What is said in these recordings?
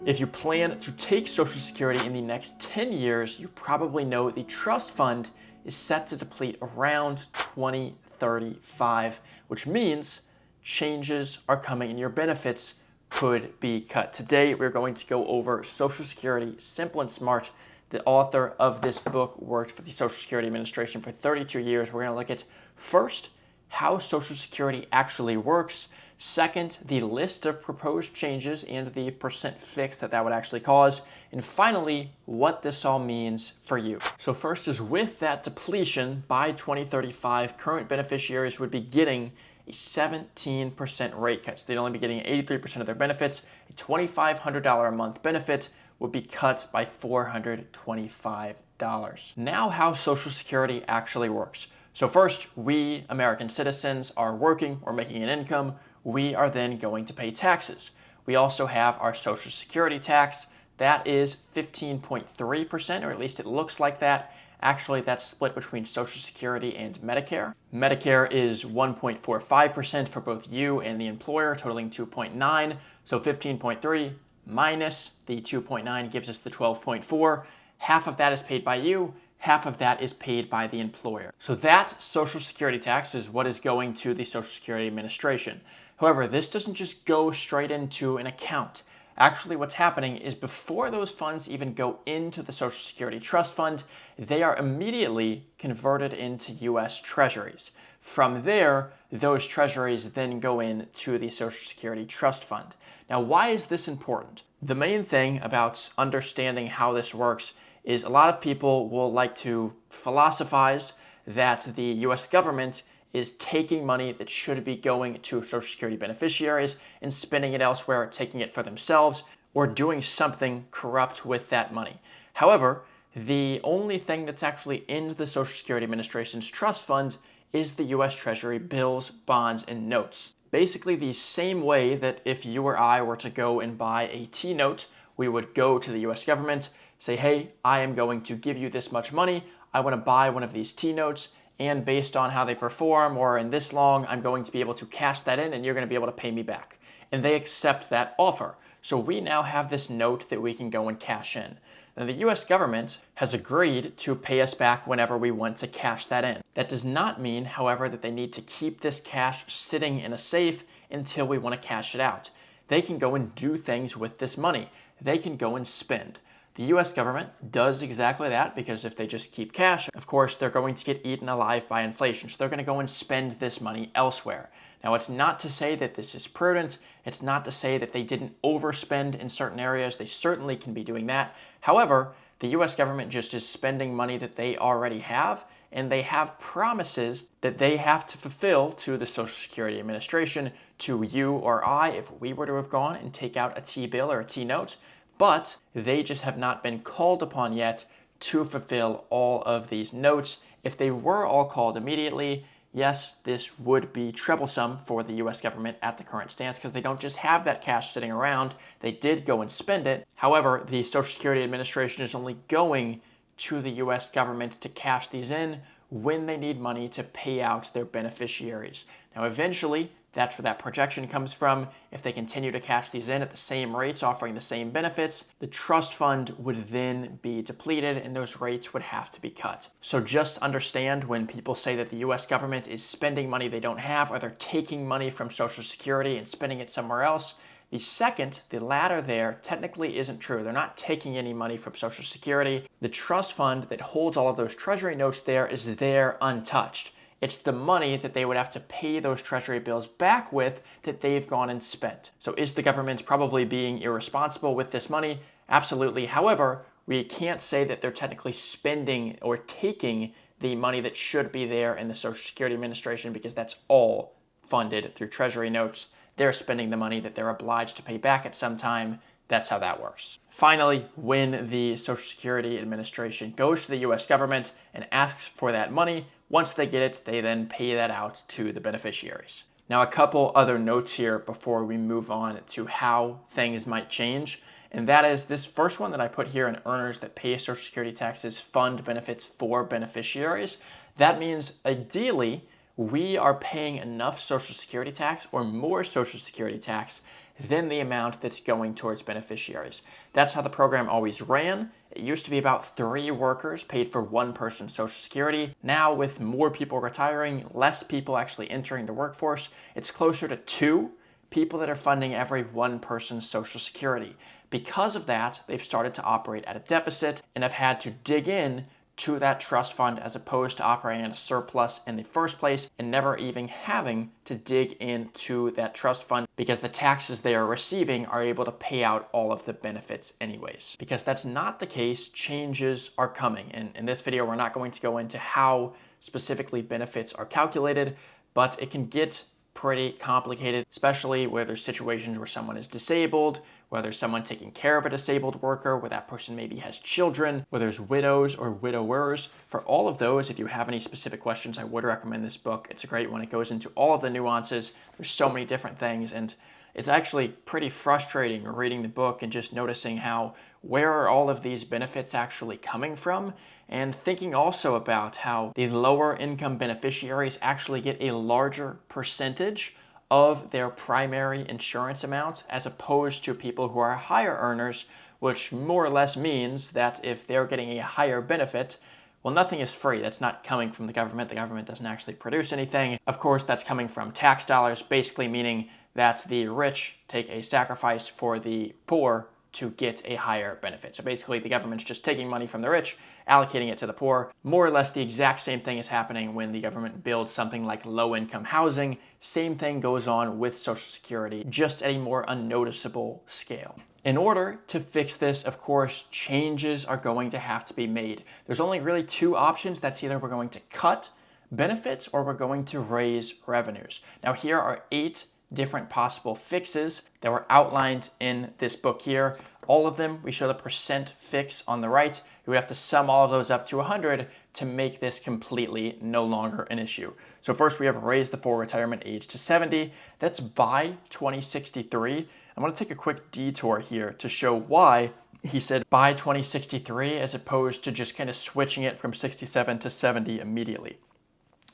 If you plan to take Social Security in the next 10 years, you probably know the trust fund is set to deplete around 2035, which means changes are coming and your benefits could be cut. Today, we're going to go over Social Security Simple and Smart. The author of this book worked for the Social Security Administration for 32 years. We're going to look at first, how Social Security actually works. Second, the list of proposed changes and the percent fix that would actually cause. And finally, what this all means for you. So first is with that depletion by 2035, current beneficiaries would be getting a 17% rate cut. So they'd only be getting 83% of their benefits. A $2,500 a month benefit would be cut by $425. Now how Social Security actually works. So first, we American citizens are working or making an income. We are then going to pay taxes. We also have our Social Security tax. That is 15.3%, or at least it looks like that. Actually, that's split between Social Security and Medicare. Medicare is 1.45% for both you and the employer, totaling 2.9. So 15.3 minus the 2.9 gives us the 12.4. Half of that is paid by you, half of that is paid by the employer. So that Social Security tax is what is going to the Social Security Administration. However, this doesn't just go straight into an account. Actually, what's happening is before those funds even go into the Social Security Trust Fund, they are immediately converted into U.S. Treasuries. From there, those treasuries then go into the Social Security Trust Fund. Now, why is this important? The main thing about understanding how this works is a lot of people will like to philosophize that the U.S. government is taking money that should be going to Social Security beneficiaries and spending it elsewhere, taking it for themselves, or doing something corrupt with that money. However, the only thing that's actually in the Social Security Administration's trust fund is the U.S. Treasury bills, bonds, and notes. Basically the same way that if you or I were to go and buy a T-note, we would go to the U.S. government, say, hey, I am going to give you this much money, I want to buy one of these T-notes, and based on how they perform, or in this long, I'm going to be able to cash that in and you're going to be able to pay me back. And they accept that offer. So we now have this note that we can go and cash in. Now the US government has agreed to pay us back whenever we want to cash that in. That does not mean, however, that they need to keep this cash sitting in a safe until we want to cash it out. They can go and do things with this money. They can go and spend. The US government does exactly that because if they just keep cash, of course, they're going to get eaten alive by inflation. So they're going to go and spend this money elsewhere. Now, it's not to say that this is prudent. It's not to say that they didn't overspend in certain areas. They certainly can be doing that. However, the US government just is spending money that they already have, and they have promises that they have to fulfill to the Social Security Administration, to you or I, if we were to have gone and take out a T-bill or a T-note. But they just have not been called upon yet to fulfill all of these notes. If they were all called immediately, yes, this would be troublesome for the US government at the current stance because they don't just have that cash sitting around. They did go and spend it. However, the Social Security Administration is only going to the US government to cash these in when they need money to pay out their beneficiaries. Now, eventually, that's where that projection comes from. If they continue to cash these in at the same rates, offering the same benefits, the trust fund would then be depleted and those rates would have to be cut. So just understand when people say that the US government is spending money they don't have, or they're taking money from Social Security and spending it somewhere else, the second, the latter there, technically isn't true. They're not taking any money from Social Security. The trust fund that holds all of those treasury notes there is there untouched. It's the money that they would have to pay those treasury bills back with that they've gone and spent. So is the government probably being irresponsible with this money? Absolutely. However, we can't say that they're technically spending or taking the money that should be there in the Social Security Administration because that's all funded through treasury notes. They're spending the money that they're obliged to pay back at some time. That's how that works. Finally, when the Social Security Administration goes to the US government and asks for that money, once they get it, they then pay that out to the beneficiaries. Now, a couple other notes here before we move on to how things might change. And that is this first one that I put here in earners that pay Social Security taxes fund benefits for beneficiaries. That means ideally, we are paying enough Social Security tax or more Social Security tax than the amount that's going towards beneficiaries. That's how the program always ran. It used to be about 3 workers paid for 1 person's Social Security. Now, with more people retiring, less people actually entering the workforce, it's closer to 2 people that are funding every 1 person's Social Security. Because of that, they've started to operate at a deficit and have had to dig in to that trust fund as opposed to operating at a surplus in the first place and never even having to dig into that trust fund because the taxes they are receiving are able to pay out all of the benefits anyways. Because that's not the case, changes are coming. And in this video, we're not going to go into how specifically benefits are calculated, but it can get pretty complicated, especially where there's situations where someone is disabled, where there's someone taking care of a disabled worker, where that person maybe has children, where there's widows or widowers. For all of those, if you have any specific questions, I would recommend this book. It's a great one. It goes into all of the nuances. There's so many different things, and it's actually pretty frustrating reading the book and just noticing how, where are all of these benefits actually coming from? And thinking also about how the lower income beneficiaries actually get a larger percentage of their primary insurance amounts as opposed to people who are higher earners, which more or less means that if they're getting a higher benefit, well, nothing is free. That's not coming from the government. The government doesn't actually produce anything. Of course, that's coming from tax dollars, basically meaning that the rich take a sacrifice for the poor to get a higher benefit. So basically, the government's just taking money from the rich, allocating it to the poor. More or less the exact same thing is happening when the government builds something like low-income housing. Same thing goes on with Social Security, just at a more unnoticeable scale. In order to fix this, of course, changes are going to have to be made. There's only really 2 options. That's either we're going to cut benefits or we're going to raise revenues. Now, here are 8 different possible fixes that were outlined in this book here. All of them, we show the percent fix on the right. We have to sum all of those up to 100 to make this completely no longer an issue. So first we have raised the full retirement age to 70. That's by 2063. I'm going to take a quick detour here to show why he said by 2063 as opposed to just kind of switching it from 67 to 70 immediately.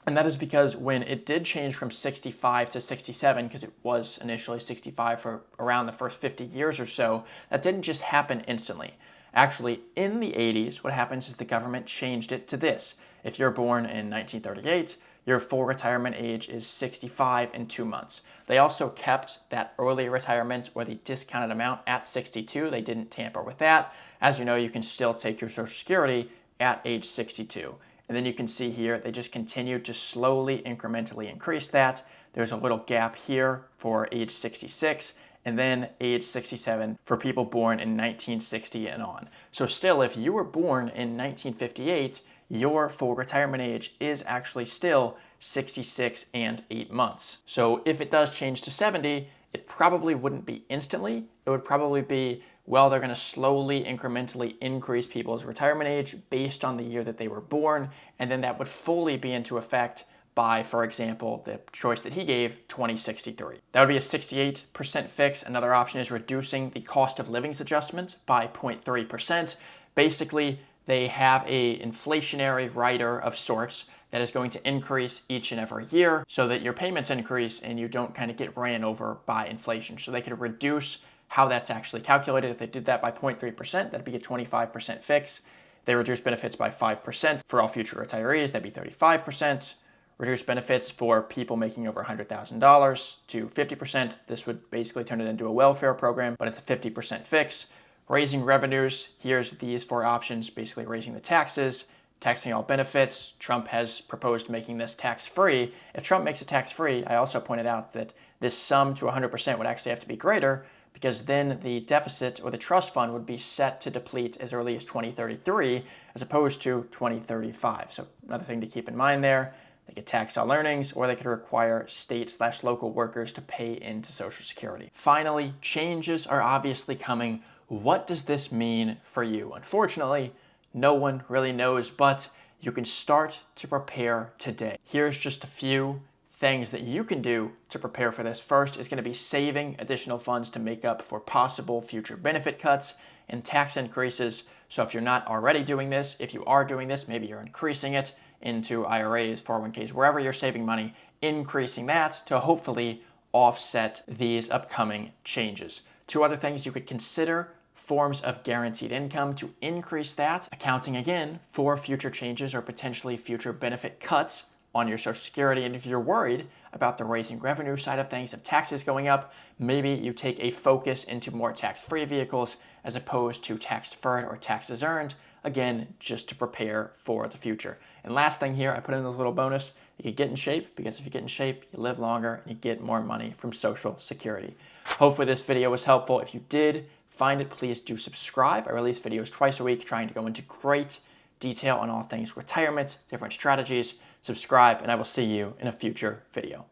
And that is because when it did change from 65 to 67, because it was initially 65 for around the first 50 years or so, that didn't just happen instantly. Actually, in the 80s, what happens is the government changed it to this. If you're born in 1938, your full retirement age is 65 and 2 months. They also kept that early retirement or the discounted amount at 62. They didn't tamper with that. As you know, you can still take your Social Security at age 62. And then you can see here, they just continue to slowly, incrementally increase that. There's a little gap here for age 66, and then age 67 for people born in 1960 and on. So still, if you were born in 1958, your full retirement age is actually still 66 and 8 months. So if it does change to 70, it probably wouldn't be instantly. It would probably be, well, they're going to slowly, incrementally increase people's retirement age based on the year that they were born, and then that would fully be into effect by, for example, the choice that he gave, 2063. That would be a 68% fix. Another option is reducing the cost of livings adjustment by 0.3%. Basically, they have a inflationary rider of sorts that is going to increase each and every year so that your payments increase and you don't kind of get ran over by inflation. So they could reduce how that's actually calculated. If they did that by 0.3%, that'd be a 25% fix. They reduce benefits by 5% for all future retirees, that'd be 35%. Reduce benefits for people making over $100,000 to 50%. This would basically turn it into a welfare program, but it's a 50% fix. Raising revenues, here's these 4 options, basically raising the taxes, taxing all benefits. Trump has proposed making this tax-free. If Trump makes it tax-free, I also pointed out that this sum to 100% would actually have to be greater, because then the deficit or the trust fund would be set to deplete as early as 2033 as opposed to 2035. So another thing to keep in mind there, they could tax all earnings or they could require state/local workers to pay into Social Security. Finally, changes are obviously coming. What does this mean for you? Unfortunately, no one really knows, but you can start to prepare today. Here's just a few things that you can do to prepare for this. First is going to be saving additional funds to make up for possible future benefit cuts and tax increases. So if you're not already doing this, if you are doing this, maybe you're increasing it into IRAs, 401ks, wherever you're saving money, increasing that to hopefully offset these upcoming changes. Two other things you could consider: forms of guaranteed income to increase that, accounting again for future changes or potentially future benefit cuts on your Social Security. And if you're worried about the raising revenue side of things, of taxes going up, maybe you take a focus into more tax-free vehicles as opposed to tax-deferred or taxes earned, again, just to prepare for the future. And last thing here, I put in a little bonus: you could get in shape, because if you get in shape, you live longer and you get more money from Social Security. Hopefully this video was helpful. If you did find it, please do subscribe. I release videos twice a week trying to go into great detail on all things retirement, different strategies. Subscribe, and I will see you in a future video.